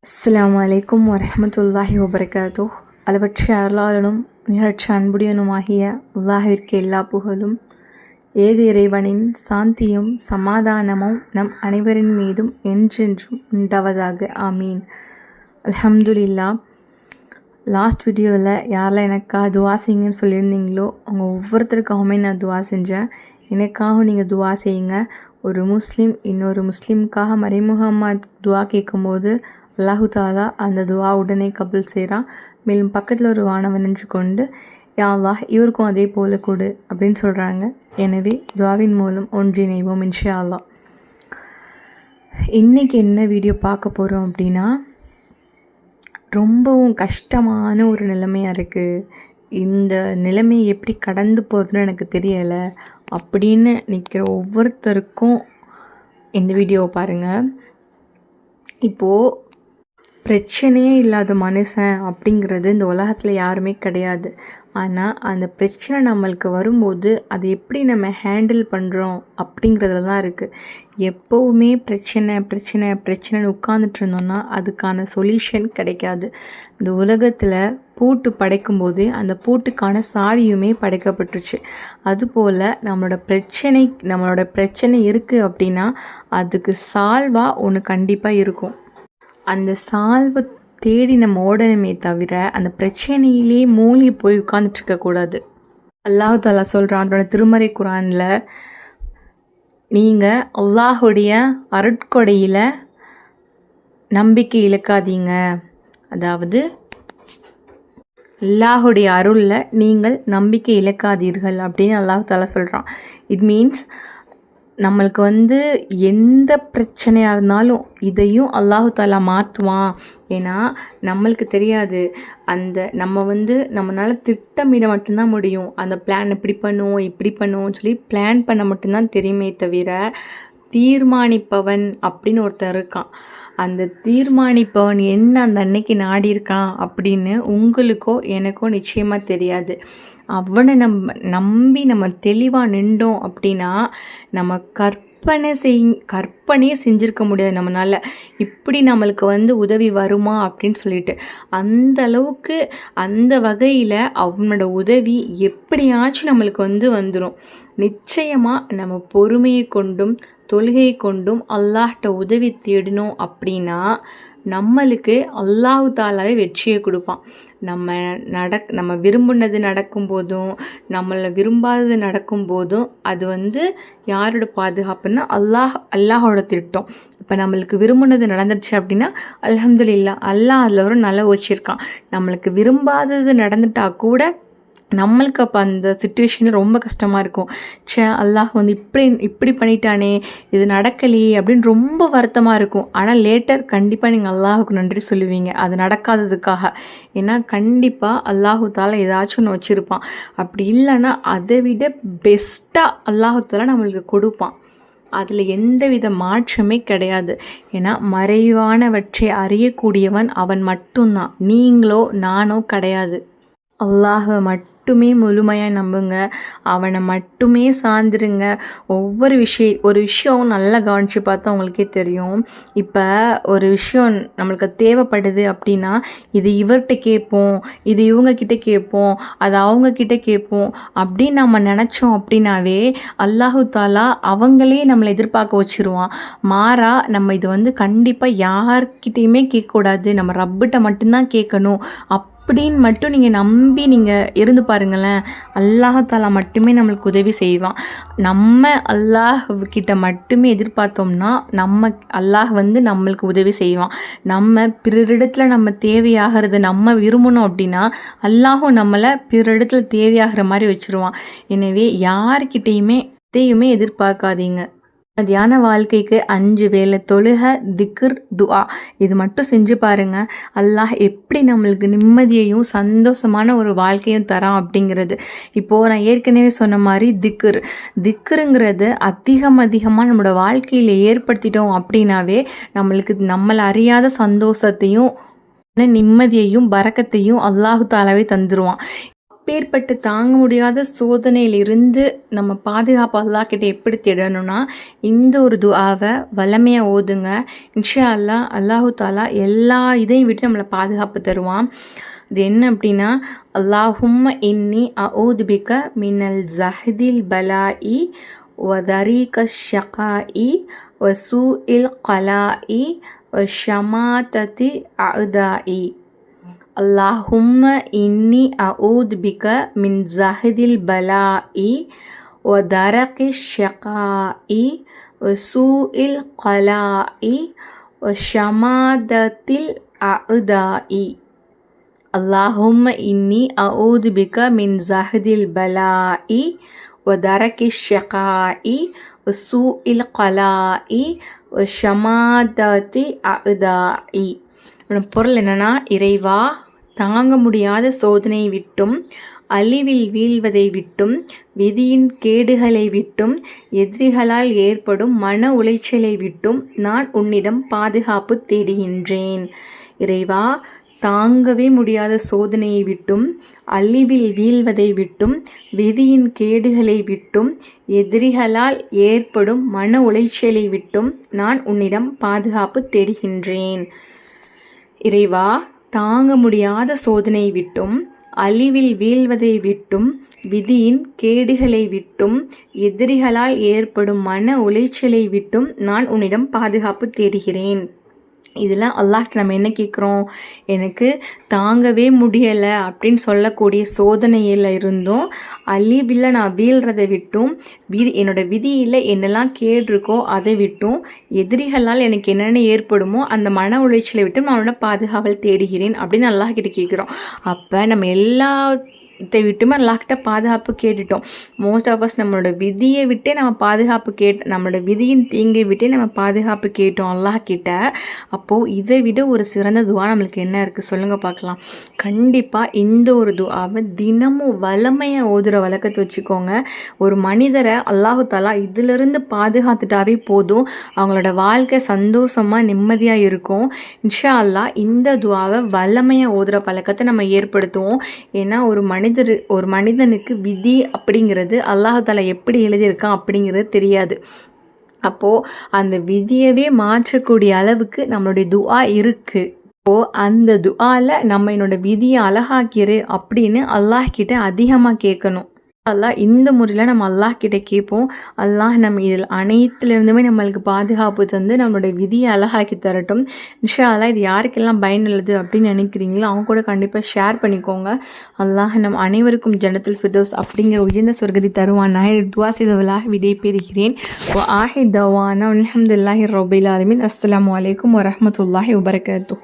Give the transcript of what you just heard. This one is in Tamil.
அஸ்ஸலாமு அலைக்கும் வரஹ்மத்துல்லாஹி வபரகாத்துஹ். அளவற்ற அருளாளனும் நிகழ்ச்சி அன்புடையனுமாகிய அல்லாஹ்விற்கு எல்லா புகழும். ஏக இறைவனின் சாந்தியும் சமாதானமும் நம் அனைவரின் மீதும் என்றென்றும் உண்டாவதாக. ஆமீன். அல்ஹம்துலில்லா. லாஸ்ட் வீடியோவில் யாரெல்லாம் எனக்காக துவா செய்யுங்கன்னு சொல்லியிருந்தீங்களோ அவங்க ஒவ்வொருத்தருக்காகவுமே நான் துவா செஞ்சேன். எனக்காகவும் நீங்கள் துவா செய்யுங்க. ஒரு முஸ்லீம் இன்னொரு முஸ்லீமுக்காக மறைமுகமாக துவா கேட்கும்போது அல்லாஹு தாலா அந்த துவா உடனே கபுல் செய்கிறான். மேலும் பக்கத்தில் ஒரு வானவன் நின்று கொண்டு யா அல்லாஹ் இவருக்கும் அதே போல கொடு அப்படின்னு சொல்கிறாங்க. எனவே துவாவின் மூலம் ஒன்றிணைவோம் இன்ஷா அல்லாஹ். இன்றைக்கி என்ன வீடியோ பார்க்க போகிறோம் அப்படின்னா, ரொம்பவும் கஷ்டமான ஒரு நிலைமையாக இருக்குது. இந்த நிலைமையை எப்படி கடந்து போகிறதுன்னு எனக்கு தெரியலை அப்படின்னு நிற்கிற ஒவ்வொருத்தருக்கும் இந்த வீடியோவை பாருங்கள். இப்போது பிரச்சனையே இல்லாத மனுஷன் அப்படிங்கிறது இந்த உலகத்தில் யாருமே கிடையாது. ஆனால் அந்த பிரச்சனை நம்மளுக்கு வரும்போது அதை எப்படி நம்ம ஹேண்டில் பண்ணுறோம் அப்படிங்கிறதுல தான் இருக்குது. எப்போவுமே பிரச்சனை பிரச்சனை பிரச்சனைன்னு உட்காந்துட்டு இருந்தோம்னா அதுக்கான சொல்யூஷன் கிடைக்காது. இந்த உலகத்தில் பூட்டு படைக்கும்போது அந்த பூட்டுக்கான சாவியுமே படைக்கப்பட்டுருச்சு. அதுபோல் நம்மளோட பிரச்சனை இருக்குது அப்படின்னா அதுக்கு சால்வாக ஒன்று கண்டிப்பாக இருக்கும். அந்த சால்வை தேடி நம்ம ஓடணுமே தவிர அந்த பிரச்சனையிலே மூழ்கி போய் உட்காந்துட்ருக்கக்கூடாது. அல்லாஹ் தாலா சொல்கிறான் அதோட திருமறை குரானில், நீங்கள் அல்லாஹுடைய அருட்கொடையில் நம்பிக்கை இழக்காதீங்க. அதாவது அல்லாஹுடைய அருளில் நீங்கள் நம்பிக்கை இழக்காதீர்கள் அப்படின்னு அல்லாஹ் தாலா சொல்கிறான். இட் மீன்ஸ் நம்மளுக்கு எந்த பிரச்சனையாக இருந்தாலும் இதையும் அல்லாஹு தாலா மாற்றுவான். ஏன்னா நம்மளுக்கு தெரியாது. நம்மளால் திட்டமிட மட்டும்தான் முடியும். அந்த பிளான் இப்படி பண்ணுவோம் சொல்லி பிளான் பண்ண மட்டும்தான் தெரியுமே தவிர தீர்மானிப்பவன் அப்படின்னு ஒருத்தன் இருக்கான். அந்த தீர்மானிப்பவன் என்ன அந்த அன்னைக்கு நாடி இருக்கான் அப்படின்னு உங்களுக்கோ எனக்கோ நிச்சயமாக தெரியாது. அவனை நம்பி நம்ம தெளிவாக நின்றோம் அப்படின்னா நம்ம கற்பனையே செஞ்சுருக்க முடியாது நம்மளால். இப்படி நம்மளுக்கு உதவி வருமா அப்படின்னு சொல்லிட்டு அந்த அளவுக்கு அந்த வகையில் அவனோட உதவி எப்படியாச்சும் நம்மளுக்கு வந்துடும். நிச்சயமாக நம்ம பொறுமையை கொண்டும் தொழுகை கொண்டும் அல்லாஹ்ட்ட உதவி தேடினோம் அப்படின்னா நம்மளுக்கு அல்லாஹு தாலாவே வெற்றியை கொடுப்பான். நம்ம விரும்பினது நடக்கும்போதும் நம்மளை விரும்பாதது நடக்கும்போதும் அது யாரோட பாதுகாப்புன்னா அல்லாஹோட திட்டம். இப்போ நம்மளுக்கு விரும்பினது நடந்துடுச்சு அப்படின்னா அல்ஹம்துலில்லாஹ், அல்லாஹ் அதில் ஒரு நல்ல வச்சிருக்கான். நம்மளுக்கு விரும்பாதது நடந்துட்டா கூட நம்மளுக்கு அப்போ அந்த சுச்சுவேஷனில் ரொம்ப கஷ்டமாக இருக்கும். அல்லாஹ் இப்படி பண்ணிட்டானே, இது நடக்கலையே அப்படின்னு ரொம்ப வருத்தமாக இருக்கும். ஆனால் லேட்டர் கண்டிப்பாக நீங்கள் அல்லாஹுக்கு நன்றி சொல்லுவீங்க அது நடக்காததுக்காக. ஏன்னா கண்டிப்பாக அல்லாஹு தாலா ஏதாச்சும் ஒன்று வச்சுருப்பான். அப்படி இல்லைன்னா அதை விட பெஸ்ட்டாக அல்லாஹு தாலா நம்மளுக்கு கொடுப்பான். அதில் எந்தவித மாற்றமே கிடையாது. ஏன்னா மறைவானவற்றை அறியக்கூடியவன் அவன் மட்டும்தான், நீங்களோ நானோ கிடையாது. அல்லாஹை மட்டுமே முழுமையாக நம்புங்க, அவனை மட்டுமே சார்ந்துருங்க. ஒரு விஷயம் நல்லா கவனித்து பார்த்தா உங்களுக்கே தெரியும். இப்போ ஒரு விஷயம் நம்மளுக்கு தேவைப்படுது அப்படின்னா இது இவர்கிட்ட கேட்போம், இது இவங்கக்கிட்ட கேட்போம், அது அவங்கக்கிட்ட கேட்போம் அப்படின்னு நம்ம நினச்சோம் அப்படின்னாவே அல்லாஹு தாலா அவங்களே நம்மளை எதிர்பார்க்க வச்சுருவான். மாறா நம்ம இது கண்டிப்பாக யார்கிட்டையுமே கேட்கக்கூடாது, நம்ம ரப்பிட்ட மட்டும்தான் கேட்கணும் அப்படின்னு மட்டும் நீங்கள் நம்பி நீங்கள் இருந்து பாருங்களேன். அல்லாஹ் தாலா மட்டுமே நம்மளுக்கு உதவி செய்வான். நம்ம அல்லாஹ்கிட்ட மட்டுமே எதிர்பார்த்தோம்னா அல்லாஹ் நம்மளுக்கு உதவி செய்வான். நம்ம பிறரிடத்துல நம்ம தேவையாகிறது நம்ம விரும்பணும் அப்படின்னா அல்லாஹும் நம்மளை பிறரிடத்துல தேவையாகிற மாதிரி வச்சுருவான். எனவே யார்கிட்டையுமே எதையுமே எதிர்பார்க்காதீங்க. தியான வாழ்க்கைக்கு 5 வேளை தொழுகை, திக்ர், துஆ இது மட்டும் செஞ்சு பாருங்கள். அல்லாஹ் எப்படி நம்மளுக்கு நிம்மதியையும் சந்தோஷமான ஒரு வாழ்க்கையும் தரான் அப்படிங்கிறது. இப்போது நான் ஏற்கனவே சொன்ன மாதிரி திக்ருங்கிறது அதிகமாக நம்மளோட வாழ்க்கையில் ஏற்படுத்திட்டோம் அப்படின்னாவே நம்மளை அறியாத சந்தோஷத்தையும் நிம்மதியையும் பரக்கத்தையும் அல்லாஹு தாலாவே தந்துடுவான். அப்பேற்பட்ட தாங்க முடியாத சோதனையிலிருந்து நம்ம பாதுகாப்பு அல்லாஹ் கிட்ட எப்படி தேடணும்னா, இந்த ஒரு துஆவை வல்லமையாக ஓதுங்க. இன்ஷா அல்லாஹ் அல்லாஹு தாலா எல்லா இதையும் விட்டு நம்மளை பாதுகாப்பு தருவான். அது என்ன அப்படின்னா, அல்லாஹும்ம இன்னி அஊது பிக மினல் ஜஹதில் பலாஇ வதரீக ஷகாஇ வசூஇல் கலாஇ வஷமாததி அஅதாஇ. அல்லாஹும்ம இன்னி அஊது பிக மின் ஜஹதில் பலாஇ வதரகி ஷகாஇ வசூஇல் கலாஇ வஷமாதத்தில் அஅதாஇ. அல்லாஹும்ம இன்னி அஊது பிக மின் ஜஹதில் பலாஇ வதரகி ஷகாஇ வசூஇல் கலாஇ வஷமாதத்தி அஅதாஇ. பொருள் என்னன்னா, இறைவா, தாங்க முடியாத சோதனையை விட்டும், அழிவில் வீழ்வதை விட்டும், விதியின் கேடுகளை விட்டும், எதிரிகளால் ஏற்படும் மன உளைச்சலை விட்டும் நான் உன்னிடம் பாதுகாப்பு தேடுகின்றேன். இறைவா, தாங்கவே முடியாத சோதனையை விட்டும், அழிவில் வீழ்வதை விட்டும், விதியின் கேடுகளை விட்டும், எதிரிகளால் ஏற்படும் மன உளைச்சலை விட்டும் நான் உன்னிடம் பாதுகாப்பு தேடுகின்றேன். இறைவா, தாங்க முடியாத சோதனையை விட்டும், அழிவில் வீழ்வதை விட்டும், விதியின் கேடுகளை விட்டும், எதிரிகளால் ஏற்படும் மன உளைச்சலை விட்டும் நான் உன்னிடம் பாதுகாப்பு தேடுகிறேன். இதில் அல்லாஹ்ட்ட நம்ம என்ன கேட்குறோம்? எனக்கு தாங்கவே முடியலை அப்படின்னு சொல்லக்கூடிய சோதனையில் இருந்தும், அழிவில் நான் வீழ்கிறதை விட்டும், என்னோடய விதியில் என்னெல்லாம் கேடு இருக்கோ அதை விட்டும், எதிரிகளால் எனக்கு என்னென்ன ஏற்படுமோ அந்த மன உளைச்சலை விட்டும் நான் உன்னோட பாதுகாவல் தேடுகிறேன் அப்படின்னு அல்லாஹ் கிட்ட கேட்குறோம். அப்போ நம்ம இதை விட்டுமே அல்லாஹ்கிட்ட பாதுகாப்பு கேட்டுட்டோம். மோஸ்ட் ஆஃப் அஸ் நம்மளோட விதியை விட்டே நம்ம பாதுகாப்பு நம்மளோட விதியின் தீங்கை விட்டே நம்ம பாதுகாப்பு கேட்டோம் அல்லாஹ் கிட்ட. அப்போது இதை விட ஒரு சிறந்த துவா நம்மளுக்கு என்ன இருக்குது சொல்லுங்கள் பார்க்கலாம். கண்டிப்பாக இந்த ஒரு துவாவை தினமும் வல்லமையாக ஓதுகிற வழக்கத்தை வச்சுக்கோங்க. ஒரு மனிதரை அல்லாஹு தாலா இதிலிருந்து பாதுகாத்துட்டாவே போதும், அவங்களோட வாழ்க்கை சந்தோஷமாக நிம்மதியாக இருக்கும். இன்ஷா அல்லாஹ் இந்த துவாவை வல்லமையாக ஓதுகிற பழக்கத்தை நம்ம ஏற்படுத்துவோம். ஏன்னா ஒரு மனிதனுக்கு விதி அப்படிங்கிறது அல்லாஹ் தஆலா எப்படி எழுதியிருக்கான் அப்படிங்கிறது தெரியாது. அப்போது அந்த விதியவே மாற்றக்கூடிய அளவுக்கு நம்மளுடைய துஆ இருக்குது. அப்போது அந்த துஆல நம்ம என்னோட விதியை அழகாக்கிரு அப்படின்னு அல்லாஹ் கிட்ட அதிகமாக கேட்கணும். அல்லாஹ் இந்த முறையில் நம்ம அல்லாஹ் கிட்ட கேட்போம். அல்லாஹ் நம்ம இதில் அனைத்துலேருந்துமே நம்மளுக்கு பாதுகாப்பு தந்து நம்மளுடைய விதியை அழகாக்கி தரட்டும். இன்ஷா அல்லாஹ் இது யாருக்கெல்லாம் பயனுள்ளது அப்படின்னு நினைக்கிறீங்களோ அவங்க கூட கண்டிப்பாக ஷேர் பண்ணிக்கோங்க. அல்லாஹ் நம் அனைவருக்கும் ஜன்னத்துல் ஃபிர்தௌஸ் அப்படிங்கிற உயர்ந்த சொர்க்கத்தை தருவான். நான் துவா செய்தவளாக விடை பெறுகிறேன். ஆஹி தவானா அல்ஹம்துலில்லாஹி ரப்பில் ஆலமீன். அஸ்ஸலாமு அலைக்கும் வரஹ்மத்துல்லாஹி வபரகாத்துஹு.